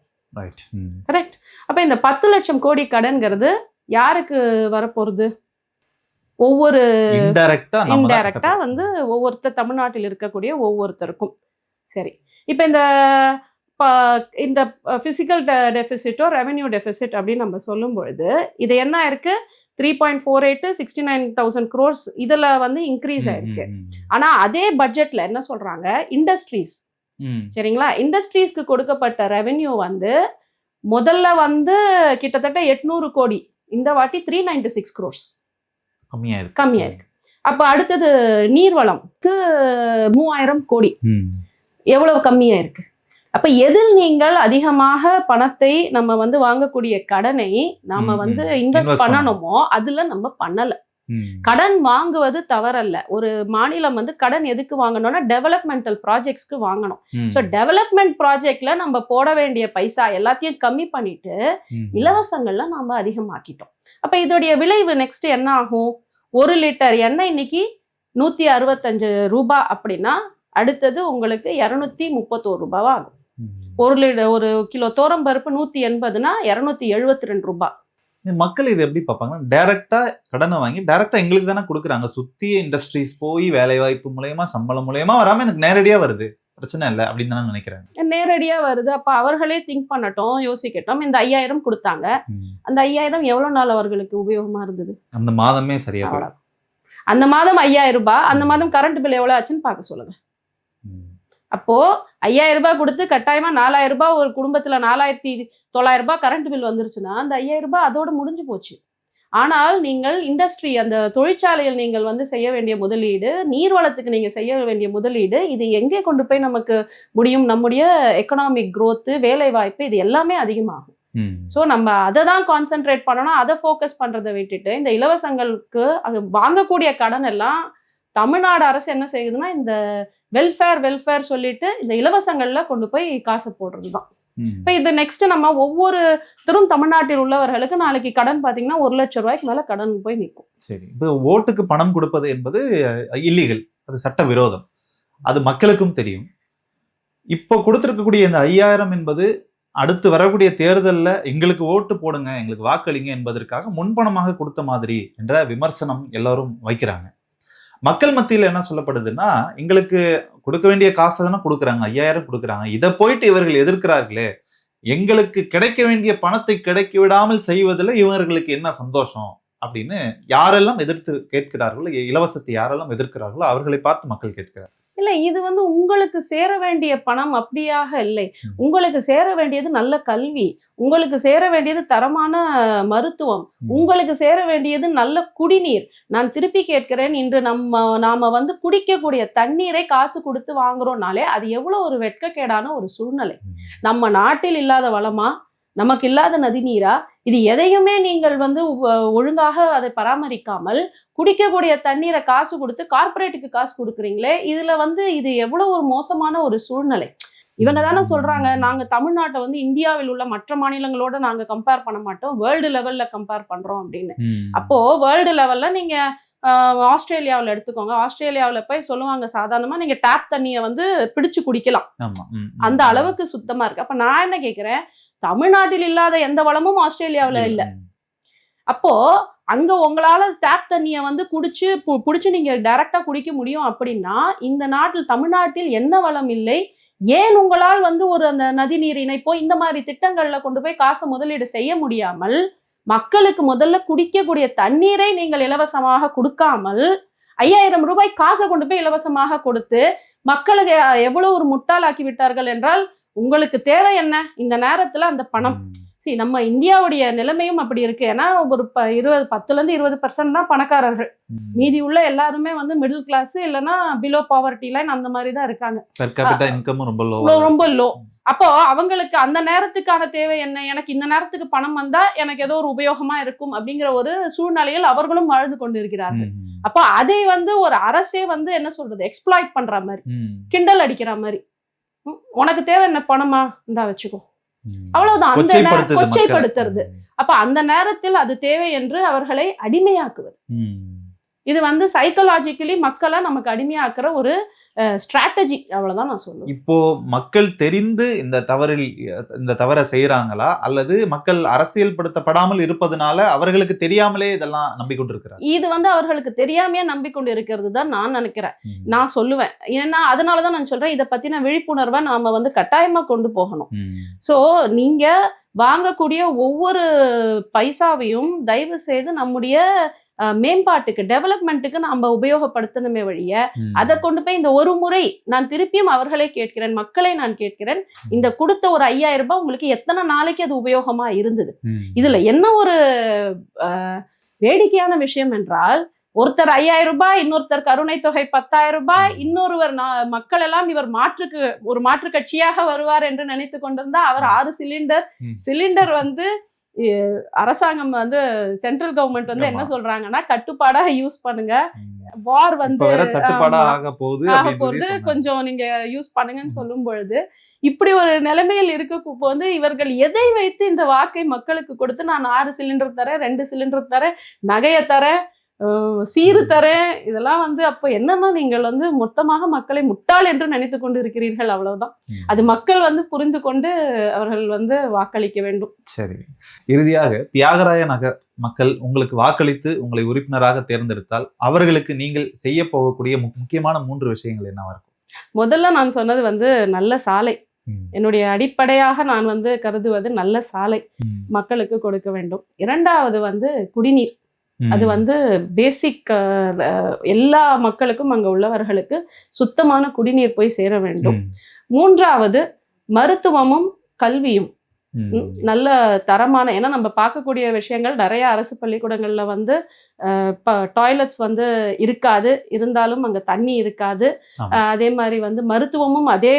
கரெக்ட். அப்போ இந்த 10 லட்சம் கோடி யாருக்கு வரப்போறது? ஒவ்வொரு இன்டைரக்டா வந்து ஒவ்வொருத்தர் தமிழ்நாட்டில் இருக்கக்கூடிய ஒவ்வொருத்தருக்கும். சரி, இப்போ இந்த பிசிக்கல் டெபிசிட்டோ ரெவென்யூ டெபிசிட் அப்படின்னு நம்ம சொல்லும் பொழுது இது என்ன ஆயிருக்கு? 3.48 69,000 crores இதுல வந்து இன்க்ரீஸ் ஆயிருக்கு. ஆனா அதே பட்ஜெட்ல என்ன சொல்றாங்க, இண்டஸ்ட்ரீஸ், சரிங்களா, இண்டஸ்ட்ரீஸ்க்கு கொடுக்கப்பட்ட ரெவென்யூ வந்து முதல்ல வந்து கிட்டத்தட்ட 800 கோடி, இந்த வாட்டி 396 crores கம்மியா இருக்கு. அப்ப அடுத்தது நீர்வளம்க்கு 3000 கோடி, எவ்வளவு கம்மியா இருக்கு. அப்ப எதில் நீங்கள் அதிகமாக பணத்தை நம்ம வந்து வாங்கக்கூடிய கடனை நாம வந்து இன்வெஸ்ட் பண்ணணுமோ அதுல நம்ம பண்ணல. கடன் வாங்குவது தவறல்ல. ஒரு மாநிலம் வந்து கடன் எதுக்கு வாங்கணும்னா டெவலப்மெண்டல் ப்ராஜெக்ட்ஸ்க்கு வாங்கணும். ஸோ டெவலப்மெண்ட் ப்ராஜெக்ட்ல நம்ம போட வேண்டிய பைசா எல்லாத்தையும் கம்மி பண்ணிட்டு இலவசங்கள்ல நம்ம அதிகமாக்கிட்டோம். அப்ப இதோடைய விளைவு நெக்ஸ்ட் என்ன ஆகும்? 1 லிட்டர் எண்ணெய் இன்னைக்கு 165 ரூபாய் அப்படின்னா அடுத்தது உங்களுக்கு 231 ரூபாவா ஆகும். 1 கிலோ தோரம் பருப்பு 180னா 272 ரூபாய். மக்கள் இது எப்படி பார்ப்பாங்கன்னா, டைரக்டா கடனை வாங்கி டைரக்டா எங்களுக்கு தானே கொடுக்குறாங்க. சுத்தி இண்டஸ்ட்ரீஸ் போய் வேலை வாய்ப்பு மூலயமா சம்பளம் மூலயமா வராம எனக்கு நேரடியா வருது, பிரச்சனை இல்லை அப்படின்னு தானே நினைக்கிறேன். நேரடியா வருது. அப்ப அவர்களே திங்க் பண்ணட்டும், யோசிக்கட்டும். இந்த 5000 கொடுத்தாங்க, அந்த 5000 எவ்வளவு நாள் அவர்களுக்கு உபயோகமா இருந்தது? அந்த மாதமே சரியா, அந்த மாதம் 5000 ரூபாய், அந்த மாதம் கரண்ட் பில் எவ்வளவு ஆச்சுன்னு பார்க்க சொல்லுங்க. அப்போ 5000 ரூபாய் கொடுத்து கட்டாயமா 4000 ரூபாய் ஒரு குடும்பத்துல 4900 ரூபாய் கரண்ட் பில் வந்துருச்சுன்னா அந்த 5000 ரூபாய் அதோட முடிஞ்சு போச்சு. ஆனால் நீங்கள் இண்டஸ்ட்ரி, அந்த தொழிற்சாலையில் நீங்கள் வந்து செய்ய வேண்டிய முதலீடு, நீர்வளத்துக்கு நீங்க செய்ய வேண்டிய முதலீடு, இது எங்கே கொண்டு போய் நமக்கு முடியும்? நம்முடைய எக்கனாமிக் growth, வேலை வாய்ப்பு, இது எல்லாமே அதிகமாகும். ஸோ நம்ம அதை தான் கான்சென்ட்ரேட் பண்ணணும். அதை ஃபோக்கஸ் பண்றதை விட்டுட்டு இந்த இலவசங்களுக்கு அது வாங்கக்கூடிய கடன் எல்லாம் தமிழ்நாடு அரசு என்ன செய்யுதுன்னா இந்த வெல்ஃபேர் சொல்லிட்டு இந்த இலவசங்கள்ல கொண்டு போய் காசு போடுறது தான். இப்போ இது நெக்ஸ்ட் நம்ம ஒவ்வொருத்தரும் தமிழ்நாட்டில் உள்ளவர்களுக்கு நாளைக்கு கடன் பார்த்தீங்கன்னா 1 லட்சம் ரூபாய்க்கு மேல கடன் போய் நிற்கும். சரி, இப்போ ஓட்டுக்கு பணம் கொடுப்பது என்பது இல்லீகல், அது சட்ட விரோதம், அது மக்களுக்கும் தெரியும். இப்போ கொடுத்திருக்கக்கூடிய இந்த 5000 என்பது அடுத்து வரக்கூடிய தேர்தலில் எங்களுக்கு ஓட்டு போடுங்க, எங்களுக்கு வாக்களிங்க என்பதற்காக முன்பணமாக கொடுத்த மாதிரி என்ற விமர்சனம் எல்லாரும் வைக்கிறாங்க. மக்கள் மத்தியில் என்ன சொல்லப்படுதுன்னா, எங்களுக்கு கொடுக்க வேண்டிய காசை தானே கொடுக்குறாங்க, 5000 கொடுக்குறாங்க, இதை போயிட்டு இவர்கள் எதிர்க்கிறார்களே, எங்களுக்கு கிடைக்க வேண்டிய பணத்தை கிடைக்க விடாமல் செய்வதில் இவர்களுக்கு என்ன சந்தோஷம் அப்படின்னு யாரெல்லாம் எதிர்த்து கேட்கிறார்களோ, இலவசத்தை யாரெல்லாம் எதிர்க்கிறார்களோ அவர்களை பார்த்து மக்கள் கேட்கிறார். இல்ல இது வந்து உங்களுக்கு சேர வேண்டிய பணம் அப்படியாக இல்லை. உங்களுக்கு சேர வேண்டியது நல்ல கல்வி, உங்களுக்கு சேர வேண்டியது தரமான மருத்துவம், உங்களுக்கு சேர வேண்டியது நல்ல குடிநீர். நான் திருப்பி கேட்கிறேன், இன்று நாம வந்து குடிக்கக்கூடிய தண்ணீரை காசு கொடுத்து வாங்குறோம்னாலே அது எவ்வளவு ஒரு வெட்கக்கேடான ஒரு சூழ்நிலை. நம்ம நாட்டில் இல்லாத வளமா, நமக்கு இல்லாத நதிநீரா, இது எதையுமே நீங்கள் வந்து ஒழுங்காக அதை பராமரிக்காமல் குடிக்கக்கூடிய தண்ணீரை காசு கொடுத்து கார்ப்பரேட்டுக்கு காசு கொடுக்குறீங்களே, இதுல வந்து இது எவ்வளவு ஒரு மோசமான ஒரு சூழ்நிலை. இவங்க தானே சொல்றாங்க, நாங்க தமிழ்நாட்டை வந்து இந்தியாவில் உள்ள மற்ற மாநிலங்களோட நாங்க கம்பேர் பண்ண மாட்டோம், வேர்ல்டு லெவல்ல கம்பேர் பண்றோம் அப்படின்னு. அப்போ வேர்ல்டு லெவல்ல நீங்க ஆஸ்திரேலியாவில் எடுத்துக்கோங்க. ஆஸ்திரேலியாவில் போய் சொல்லுவாங்க, சாதாரணமா நீங்க டேப் தண்ணியை வந்து பிடிச்சு குடிக்கலாம், அந்த அளவுக்கு சுத்தமா இருக்கு. அப்ப நான் என்ன கேட்கிறேன், தமிழ்நாட்டில் இல்லாத எந்த வளமும் ஆஸ்திரேலியாவில் இல்லை. அப்போ அங்க உங்களால டேப் தண்ணியை வந்து குடிச்சு நீங்க டைரக்டா குடிக்க முடியும் அப்படின்னா, இந்த நாட்டில் தமிழ்நாட்டில் என்ன வளம் இல்லை, ஏன் உங்களால் வந்து ஒரு அந்த நதிநீர் இணைப்போ இந்த மாதிரி திட்டங்கள்ல கொண்டு போய் காசை முதலீடு செய்ய முடியாமல், மக்களுக்கு முதல்ல குடிக்கக்கூடிய தண்ணீரை நீங்கள் இலவசமாக கொடுக்காமல் 5000 ரூபாய் காசை கொண்டு போய் இலவசமாக கொடுத்து மக்களுக்கு எவ்வளவு ஒரு முட்டாளாக்கி விட்டார்கள் என்றால், உங்களுக்கு தேவை என்ன இந்த நேரத்துல? அந்த பணம். நம்ம இந்தியாவுடைய நிலைமையும் அப்படி இருக்கு. ஏன்னா ஒரு 10-20% தான் பணக்காரர்கள், மீதி உள்ள எல்லாருமே வந்து மிடில் கிளாஸ் இல்லைன்னா பிலோ பாவர்ட்டி லைன் அந்த மாதிரி தான் இருக்காங்க. ரொம்ப லோ. அப்போ அவங்களுக்கு அந்த நேரத்துக்கான தேவை என்ன, எனக்கு இந்த நேரத்துக்கு பணம் வந்தா எனக்கு ஏதோ ஒரு உபயோகமா இருக்கும் அப்படிங்கிற ஒரு சூழ்நிலையில் அவர்களும் வாழ்ந்து கொண்டு இருக்கிறார்கள். அப்போ அதை வந்து ஒரு அரசே வந்து என்ன சொல்றது, எக்ஸ்ப்ளாய்ட் பண்ற மாதிரி, கிண்டல் அடிக்கிற மாதிரி, உனக்கு தேவை என்ன பணமா இந்தா வச்சுக்கோ, அவ்வளவுதான். அந்த கொச்சைப்படுத்துறது. அப்ப அந்த நேரத்தில் அது தேவை என்று அவர்களை அடிமையாக்குவது. இது வந்து சைக்கலாஜிக்கலி மக்களை நமக்கு அடிமையாக்குற ஒரு ஸ்ட்ராட்டஜி. அவ்வளவுதான் நான் சொல்லுவேன். இப்போ மக்கள் தெரிந்து இந்த தவறை செய்யறாங்களா, அல்லது மக்கள் அரசியல் படுத்தப்படாமல் இருப்பதனால அவர்களுக்கு தெரியாமலே இதெல்லாம் நம்பிக்கொண்டிருக்கிறாங்க? இது வந்து அவர்களுக்கு தெரியாமையே நம்பிக்கொண்டு இருக்கிறது தான் நான் நினைக்கிறேன், நான் சொல்லுவேன். ஏன்னா அதனாலதான் நான் சொல்றேன், இதை பத்தின விழிப்புணர்வை நாம வந்து கட்டாயமா கொண்டு போகணும். சோ நீங்க வாங்கக்கூடிய ஒவ்வொரு பைசாவையும் தயவு செய்து நம்முடைய மேம்பாட்டுக்கு, டெவலப்மெண்ட்டுக்கு நாம உபயோகப்படுத்தணுமே வழிய அதை கொண்டு போய் இந்த ஒரு முறை நான் திருப்பியும் அவர்களை கேட்கிறேன், மக்களை நான் கேட்கிறேன், இந்த கொடுத்த ஒரு 5000 ரூபாய் உங்களுக்கு எத்தனை நாளைக்கு அது உபயோகமா இருந்தது? இதுல என்ன ஒரு வேடிக்கையான விஷயம் என்றால், ஒருத்தர் 5000 ரூபாய், இன்னொருத்தர் கருணை தொகை 10,000 ரூபாய், இன்னொருவர் மக்கள் எல்லாம் இவர் ஒரு மாற்று கட்சியாக வருவார் என்று நினைத்து கொண்டிருந்தா அவர் 6 சிலிண்டர் வந்து அரசாங்கம் வந்து சென்ட்ரல் கவர்மெண்ட் வந்து என்ன சொல்றாங்கன்னா, கட்டுப்பாடா யூஸ் பண்ணுங்க, வார் வந்து ஆக போகுது, கொஞ்சம் நீங்க யூஸ் பண்ணுங்கன்னு சொல்லும் பொழுது, இப்படி ஒரு நிலைமையில் இருக்க வந்து இவர்கள் எதை வைத்து இந்த வாக்கை மக்களுக்கு கொடுத்து, நான் 6 சிலிண்டர் தரேன், 2 சிலிண்டர் தரேன், நகையை தரேன், சீரு தரேன், இதெல்லாம் வந்து அப்போ என்னன்னா நீங்கள் வந்து மொத்தமாக மக்களை முட்டாள் என்று நினைத்து கொண்டு இருக்கிறீர்கள், அவ்வளவுதான். அது மக்கள் வந்து புரிந்து கொண்டு அவர்கள் வந்து வாக்களிக்க வேண்டும். சரி, இறுதியாக தியாகராய நகர் மக்கள் உங்களுக்கு வாக்களித்து உங்களை உறுப்பினராக தேர்ந்தெடுத்தால் அவர்களுக்கு நீங்கள் செய்ய போகக்கூடிய முக்கியமான 3 விஷயங்கள் என்னவா இருக்கும்? முதல்ல நான் சொன்னது வந்து நல்ல சாலை. என்னுடைய அடிப்படையாக நான் வந்து கருதுவது நல்ல சாலை மக்களுக்கு கொடுக்க வேண்டும். 2வது வந்து குடிநீர். அது வந்து பேசிக், எல்லா மக்களுக்கும் அங்க உள்ளவர்களுக்கு சுத்தமான குடிநீர் போய் சேர வேண்டும். 3வது மருத்துவமும் கல்வியும் நல்ல தரமான, ஏன்னா நம்ம பார்க்கக்கூடிய விஷயங்கள் நிறைய அரசு பள்ளிக்கூடங்கள்ல வந்து டாய்லெட்ஸ் வந்து இருக்காது, இருந்தாலும் அங்க தண்ணி இருக்காது. அதே மாதிரி வந்து மருத்துவமும் அதே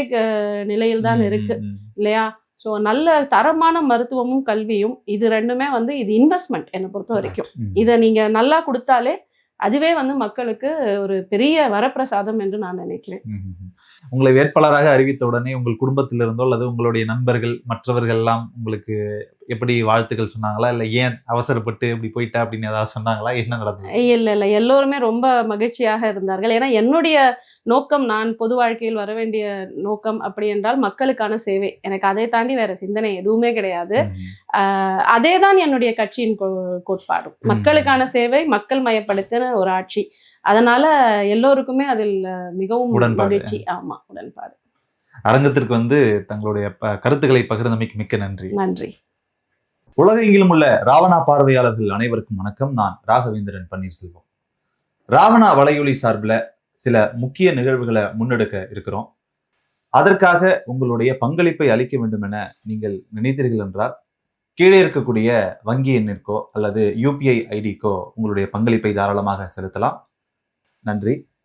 நிலையில் தான் இருக்கு இல்லையா? ஸோ நல்ல தரமான மருத்துவமும் கல்வியும், இது 2மே வந்து இது இன்வெஸ்ட்மெண்ட் என்னை பொறுத்த வரைக்கும். இதை நீங்க நல்லா கொடுத்தாலே அதுவே வந்து மக்களுக்கு ஒரு பெரிய வரப்பிரசாதம் என்று நான் நினைக்கிறேன். உங்களை வேட்பாளராக அறிவித்த உடனே உங்கள் குடும்பத்திலிருந்தோ அல்லது உங்களுடைய நண்பர்கள் மற்றவர்கள் எல்லாம் உங்களுக்கு எப்படி வாழ்த்துக்கள் சொன்னாங்களா, இல்லை ஏன் அவசரப்பட்டு இப்படி போயிட்டா அப்படின்னு ஏதாவது சொன்னாங்களா, என்ன நடந்தது? இல்லை, எல்லோருமே ரொம்ப மகிழ்ச்சியாக இருந்தார்கள். ஏன்னா என்னுடைய நோக்கம், நான் பொது வாழ்க்கையில் வர வேண்டிய நோக்கம் அப்படி என்றால் மக்களுக்கான சேவை. எனக்கு அதை தாண்டி வேற சிந்தனை எதுவுமே கிடையாது. அதே தான் என்னுடைய கட்சியின் கோட்பாடும், மக்களுக்கான சேவை, மக்கள் மயப்படுத்தின ஒரு ஆட்சி. அதனால எல்லோருக்குமே அதில் மிகவும் மகிழ்ச்சி. ஆமா, உடன்பாடு. அரங்கத்திற்கு வந்து தங்களுடைய கருத்துக்களை பகிர்ந்தமைக்கு மிக்க நன்றி. நன்றி. உலகெங்கிலும் உள்ள ராவணா பார்வையாளர்கள் அனைவருக்கும் வணக்கம். நான் ராகவேந்திரன் பன்னீர்செல்வம். ராவணா வலையொலி சார்பில் சில முக்கிய நிகழ்வுகளை முன்னெடுக்க இருக்கிறோம். அதற்காக உங்களுடைய பங்களிப்பை அளிக்க வேண்டும் என நீங்கள் நினைத்தீர்கள் என்றால் கீழே இருக்கக்கூடிய வங்கி எண்ணிற்கோ அல்லது யூபிஐ ஐடிக்கோ உங்களுடைய பங்களிப்பை தாராளமாக செலுத்தலாம். நன்றி.